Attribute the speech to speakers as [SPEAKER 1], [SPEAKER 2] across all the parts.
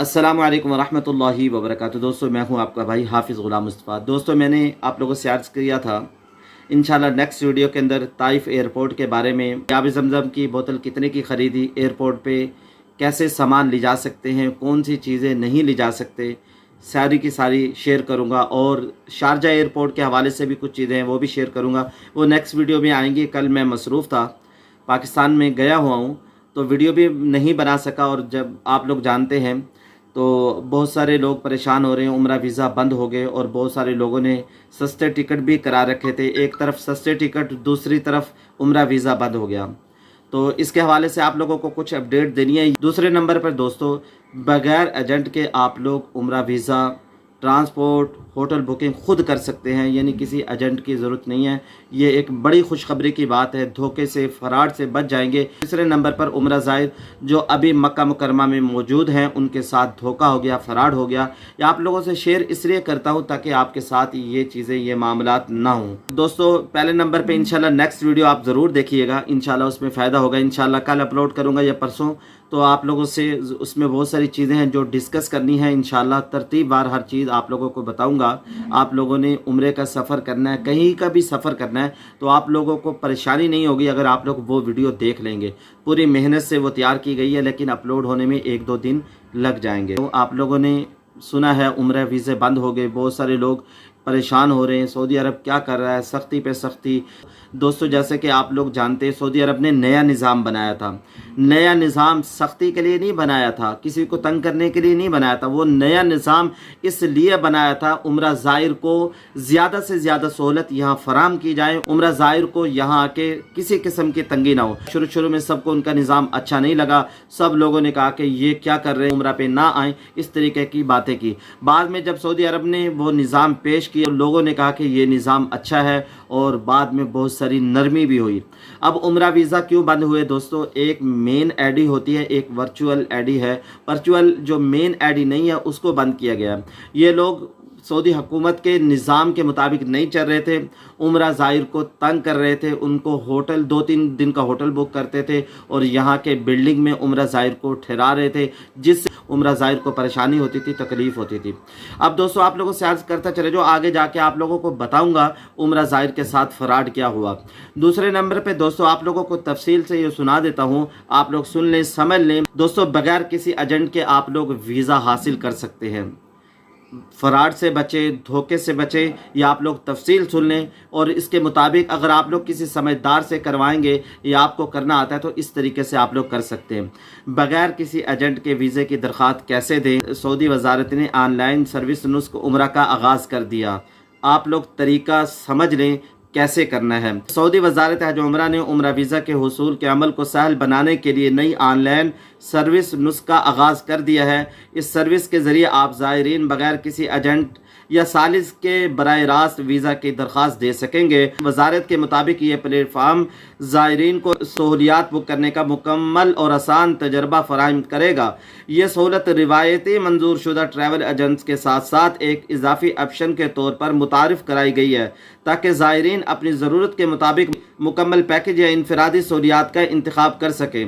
[SPEAKER 1] अस्सलामु अलैकुम वरहमतुल्लाहि वबरकातुहू। दोस्तों मैं हूं आपका भाई हाफिज़ ग़ुलाम मुस्तफ़ा। दोस्तों मैंने आप लोगों से अर्ज़ किया था इंशाल्लाह नेक्स्ट वीडियो के अंदर ताइफ एयरपोर्ट के बारे में, आब ज़मज़म की बोतल कितने की ख़रीदी, एयरपोर्ट पे कैसे सामान ले जा सकते हैं, कौन सी चीज़ें नहीं ले जा सकते, सारी की सारी शेयर करूंगा। और शारजा एयरपोर्ट के हवाले से भी कुछ चीज़ें हैं वो भी शेयर करूंगा, वो नेक्स्ट वीडियो में आएंगी। कल मैं मसरूफ़ था, पाकिस्तान में गया हुआ हूँ तो वीडियो भी नहीं बना सका। और जब आप लोग जानते हैं तो बहुत सारे लोग परेशान हो रहे हैं, उम्रा वीज़ा बंद हो गए और बहुत सारे लोगों ने सस्ते टिकट भी करा रखे थे। एक तरफ सस्ते टिकट, दूसरी तरफ उम्रा वीज़ा बंद हो गया। तो इसके हवाले से आप लोगों को कुछ अपडेट देनी है। दूसरे नंबर पर दोस्तों, बगैर एजेंट के आप लोग उम्रा वीज़ा, ट्रांसपोर्ट, होटल बुकिंग खुद कर सकते हैं, यानी किसी एजेंट की ज़रूरत नहीं है। ये एक बड़ी खुशखबरी की बात है, धोखे से, फराड से बच जाएंगे। तीसरे नंबर पर उम्रा ज़ायर जो अभी मक्का मुकरमा में मौजूद हैं उनके साथ धोखा हो गया, फराड हो गया। ये आप लोगों से शेयर इसलिए करता हूँ ताकि आपके साथ ये चीज़ें, ये मामलात ना हों। दोस्तों पहले नंबर पर इंशाल्लाह नेक्स्ट वीडियो आप ज़रूर देखिएगा, इंशाल्लाह उसमें फ़ायदा होगा। इंशाल्लाह कल अपलोड करूँगा या परसों, तो आप लोगों से उसमें बहुत सारी चीज़ें हैं जो डिस्कस करनी है। इंशाल्लाह तरतीबवार हर चीज़ आप लोगों को बताऊंगा। आप लोगों ने उम्रे का सफ़र करना है, कहीं का भी सफ़र करना है, तो आप लोगों को परेशानी नहीं होगी अगर आप लोग वो वीडियो देख लेंगे। पूरी मेहनत से वो तैयार की गई है, लेकिन अपलोड होने में 1-2 दिन लग जाएंगे। तो आप लोगों ने सुना है उम्रा वीज़े बंद हो गए, बहुत सारे लोग परेशान हो रहे हैं। सऊदी अरब क्या कर रहा है, सख्ती पे सख्ती। दोस्तों जैसे कि आप लोग जानते हैं, सऊदी अरब ने नया निज़ाम बनाया था। नया निज़ाम सख्ती के लिए नहीं बनाया था, किसी को तंग करने के लिए नहीं बनाया था। वो नया निज़ाम इसलिए बनाया था उम्रा ज़ायर को ज़्यादा से ज़्यादा सहूलत यहाँ फराम की जाए, उम्रा ज़ायर को यहाँ आके किसी किस्म की तंगी ना हो। शुरू में सबको उनका निज़ाम अच्छा नहीं लगा, सब लोगों ने कहा कि ये क्या कर रहे हैं, उम्रा पे ना आए, इस तरीके की बातें की। बाद में जब सऊदी अरब ने वो निज़ाम पेश किया, लोगों ने कहा कि ये निज़ाम अच्छा है, और बाद में बहुत सारी नरमी भी हुई। अब उम्रा वीज़ा क्यों बंद हुए दोस्तों? एक मेन आईडी होती है, एक वर्चुअल आईडी है। वर्चुअल जो मेन आईडी नहीं है उसको बंद किया गया। ये लोग सऊदी हुकूमत के निज़ाम के मुताबिक नहीं चल रहे थे, उम्रा ज़ायर को तंग कर रहे थे। उनको होटल 2-3 दिन का होटल बुक करते थे और यहाँ के बिल्डिंग में उम्रा ज़ायर को ठहरा रहे थे, जिससे उम्रा ज़ायर को परेशानी होती थी, तकलीफ़ होती थी। अब दोस्तों आप लोगों से अर्ज़ करता चले जो आगे जाके आप लोगों को बताऊँगा उम्रा ज़ायर के साथ फ़राड क्या हुआ। दूसरे नंबर पर दोस्तों आप लोगों को तफसील से ये सुना देता हूँ, आप लोग सुन लें, समझ लें। दोस्तों बगैर किसी एजेंट के आप लोग वीज़ा हासिल कर सकते हैं। फराड से बचे, धोखे से बचे, या आप लोग तफसील सुन लें। और इसके मुताबिक अगर आप लोग किसी समझदार से करवाएंगे या आपको करना आता है तो इस तरीके से आप लोग कर सकते हैं। बगैर किसी एजेंट के वीज़े की दरख्वास्त कैसे दें? सऊदी वजारत ने ऑनलाइन सर्विस नुस्ख उम्रा का आगाज़ कर दिया। आप लोग तरीका समझ लें कैसे करना है। सऊदी वजारत हज उम्रा ने उम्रा वीज़ा के हुसूल के अमल को सहल बनाने के लिए नई ऑनलाइन सर्विस नुस्ख का आगाज़ कर दिया है। इस सर्विस के ज़रिए आप ज़ायरीन बगैर किसी एजेंट या सालिस के बराह रास्त वीज़ा की दरख्वास्त दे सकेंगे। वजारत के मुताबिक ये प्लेटफार्म ज़ायरीन को सहूलियात बुक करने का मुकम्मल और आसान तजर्बा फराहम करेगा। ये सहूलत रिवायती मंजूर शुदा ट्रैवल एजेंट्स के साथ साथ एक इजाफी ऑप्शन के तौर पर मुतारिफ कराई गई है, ताकि ज़ायरीन अपनी ज़रूरत के मुताबिक मुकम्मल पैकेज या इनफरादी सहूलियात का इंतखाब कर सकें।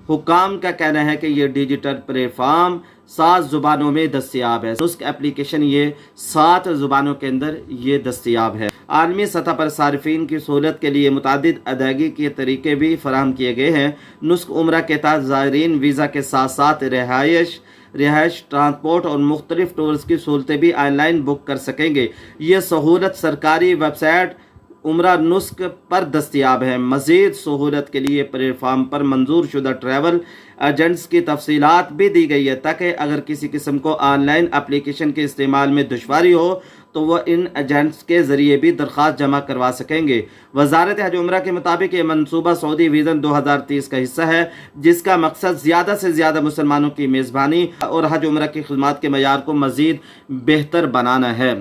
[SPEAKER 1] हुकाम का कहना है कि ये डिजिटल प्लेटफार्म 7 ज़ुबानों में दस्तयाब है। नुस्ख एप्लीकेशन ये 7 ज़ुबानों के अंदर ये दस्तयाब है। आलमी सतह पर सार्फिन की सहूलत के लिए मुतादिद अदायगी के तरीके भी फराहम किए गए हैं। नुस्ख उम्रा के तहत ज़ायरीन वीज़ा के साथ साथ रिहाइश, ट्रांसपोर्ट और मुख्तलिफ टूर्स की सहूलतें भी ऑनलाइन बुक कर सकेंगे। ये सहूलत सरकारी वेबसाइट उम्रा नुस्ख पर दस्तयाब है। मज़ीद सहूलत के लिए प्लेटफार्म पर मंजूर शुदा ट्रैवल एजेंट्स की तफसीलात भी दी गई है, ताकि अगर किसी किस्म को ऑनलाइन एप्लीकेशन के इस्तेमाल में दुश्वारी हो तो वह इन एजेंट्स के ज़रिए भी दरख्वास्त जमा करवा सकेंगे। वजारत हज उम्रा के मुताबिक ये मनसूबा सऊदी विज़न 2030 का हिस्सा है, जिसका मकसद ज़्यादा से ज़्यादा मुसलमानों की मेज़बानी और हज उम्रा की खिदमत के मयार को मज़ीद बेहतर बनाना है।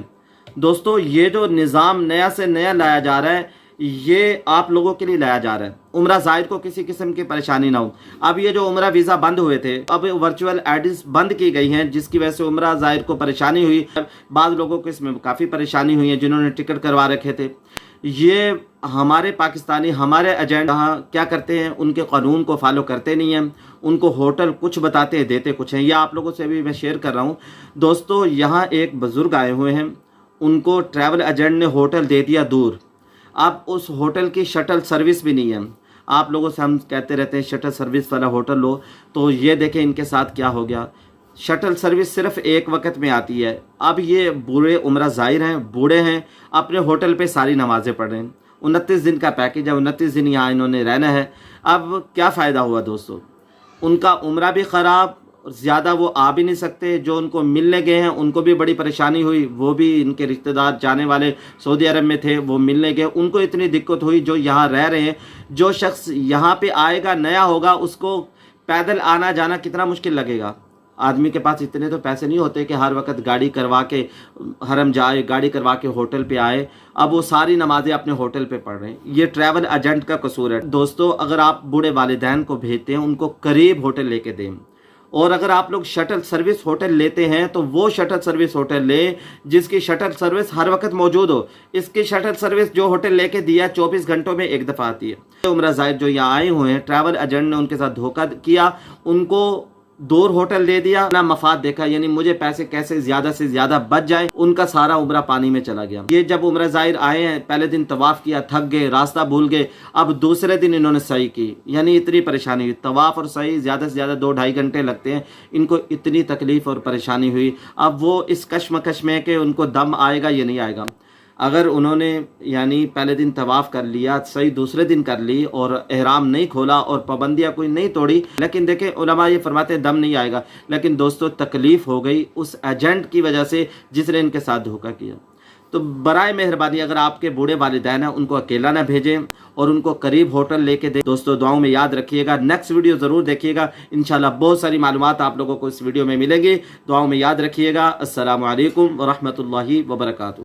[SPEAKER 1] दोस्तों ये जो निज़ाम नया से नया लाया जा रहा है, ये आप लोगों के लिए लाया जा रहा है, उम्रा ज़ायर को किसी किस्म की परेशानी ना हो। अब ये जो उम्रा वीज़ा बंद हुए थे, अब वर्चुअल आईडीज़ बंद की गई हैं, जिसकी वजह से उम्रा ज़ायर को परेशानी हुई। बाद लोगों को इसमें काफ़ी परेशानी हुई है जिन्होंने टिकट करवा रखे थे। یہ ہمارے پاکستانی ہمارے ایجنٹ کیا کرتے ہیں، ان کے قانون کو فالو کرتے نہیں ہیں، ان کو ہوٹل کچھ بتاتے ہیں دیتے کچھ ہیں۔ یہ آپ لوگوں سے بھی میں شیئر کر رہا ہوں دوستو۔ یہاں ایک بزرگ آئے ہوئے ہیں، ان کو ٹریول ایجنٹ نے ہوٹل دے دیا دور، اب اس ہوٹل کی شٹل سروس بھی نہیں ہے۔ آپ لوگوں سے ہم کہتے رہتے ہیں شٹل سروس والا ہوٹل لو، تو یہ دیکھیں ان کے ساتھ کیا ہو گیا۔ شٹل سروس صرف ایک وقت میں آتی ہے۔ اب یہ بوڑھے عمرہ زائر ہیں، بوڑھے ہیں، اپنے ہوٹل پہ ساری نمازیں پڑھ رہے ہیں۔ 29 دن کا پیکیج ہے، 29 دن یہاں انہوں نے رہنا ہے۔ اب کیا فائدہ ہوا دوستو، ان کا عمرہ بھی خراب، زیادہ وہ آ بھی نہیں سکتے۔ جو ان کو ملنے گئے ہیں ان کو بھی بڑی پریشانی ہوئی، وہ بھی ان کے رشتہ دار جانے والے سعودی عرب میں تھے، وہ ملنے گئے، ان کو اتنی دقت ہوئی۔ جو یہاں رہ رہے ہیں، جو شخص یہاں پہ آئے گا نیا ہوگا، اس کو پیدل آنا جانا کتنا مشکل لگے گا۔ آدمی کے پاس اتنے تو پیسے نہیں ہوتے کہ ہر وقت گاڑی کروا کے حرم جائے، گاڑی کروا کے ہوٹل پہ آئے۔ اب وہ ساری نمازیں اپنے ہوٹل پہ پڑھ رہے ہیں۔ یہ ٹریول ایجنٹ کا قصور ہے دوستو۔ اگر آپ بوڑھے والدین کو بھیجتے ہیں، ان کو قریب ہوٹل لے کے دیں، اور اگر آپ لوگ شٹل سروس ہوٹل لیتے ہیں تو وہ شٹل سروس ہوٹل لیں جس کی شٹل سروس ہر وقت موجود ہو۔ اس کی شٹل سروس جو ہوٹل لے کے دیا 24 گھنٹوں میں ایک دفعہ آتی ہے۔ عمرہ زائر جو یہاں آئے ہوئے ہیں، ٹریول ایجنٹ نے ان کے ساتھ دھوکہ کیا، ان کو دور ہوٹل دے دیا، اپنا مفاد دیکھا، یعنی مجھے پیسے کیسے زیادہ سے زیادہ بچ جائے، ان کا سارا عمرہ پانی میں چلا گیا۔ یہ جب عمرہ زائر آئے ہیں، پہلے دن طواف کیا، تھک گئے، راستہ بھول گئے، اب دوسرے دن انہوں نے سعی کی، یعنی اتنی پریشانی ہوئی۔ طواف اور سعی زیادہ سے زیادہ 2-2.5 گھنٹے لگتے ہیں، ان کو اتنی تکلیف اور پریشانی ہوئی۔ اب وہ اس کشمکش میں کہ ان کو دم آئے گا یا نہیں آئے گا۔ اگر انہوں نے یعنی پہلے دن طواف کر لیا، صحیح دوسرے دن کر لی، اور احرام نہیں کھولا اور پابندیاں کوئی نہیں توڑی، لیکن دیکھیں علماء یہ فرماتے ہیں دم نہیں آئے گا، لیکن دوستو تکلیف ہو گئی اس ایجنٹ کی وجہ سے جس نے ان کے ساتھ دھوکہ کیا۔ تو برائے مہربانی اگر آپ کے بوڑھے والدین ہیں، ان کو اکیلا نہ بھیجیں اور ان کو قریب ہوٹل لے کے دیں۔ دوستو دعاؤں میں یاد رکھیے گا، نیکسٹ ویڈیو ضرور دیکھیے گا، انشاءاللہ بہت ساری معلومات آپ لوگوں کو اس ویڈیو میں ملیں گی۔ دعاؤں میں یاد رکھیے گا۔ السلام علیکم ورحمۃ اللہ وبرکاتہ۔